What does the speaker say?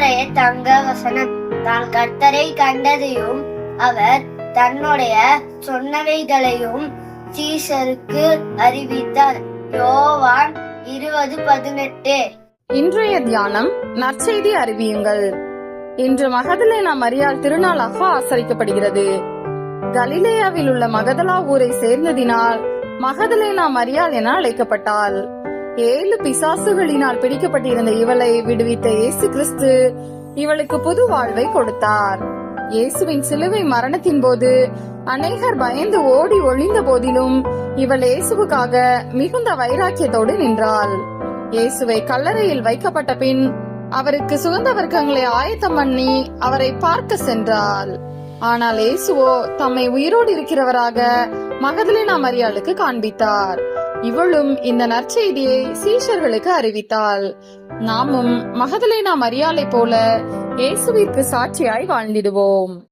இன்றைய தங்க வசனம். தான் கர்த்தரை கண்டதையும் அவர் தன்னுடைய சொன்னவைகளையும் சீஷருக்கு அறிவித்தார். யோவான் 20:18. இன்றைய தியானம் நற்செய்தி அறிவியுங்கள். இன்று மகதலேனா மரியாள் திருநாளாக ஆசரிக்கப்படுகிறது. கலிலேயாவில் உள்ள மகதலா ஊரை சேர்ந்ததினால் மகதலேனா மரியாள் என அழைக்கப்பட்டாள். 7 பிசாசுகளினால் பிடிக்கப்பட்டிருந்த இவளை விடுவித்த இயேசு கிறிஸ்து இவளுக்கு புது வாழ்வை கொடுத்தார். இயேசுவின் சிலுவை மரணத்தின் போது அநேகர் பயந்து ஓடி ஒளிந்த போதிலும் இவள் இயேசுவுக்காக மிகுந்த வைராக்கியத்தோடு நின்றாள். இயேசுவை கல்லறையில் வைக்கப்பட்ட பின் அவருக்கு சுகந்த வர்க்கங்களை ஆயத்தம் பண்ணி அவரை பார்க்க சென்றாள். ஆனால் இயேசுவோ தம்மை உயிரோடு இருக்கிறவராக மகதலேனா மரியாளுக்கு காண்பித்தார். இவளும் இந்த நற்செய்தியை சீஷர்களுக்கு அறிவித்தாள். நாமும் மகதலேனா மரியாளை போல இயேசுவிற்கு சாட்சியாய் வாழ்ந்திடுவோம்.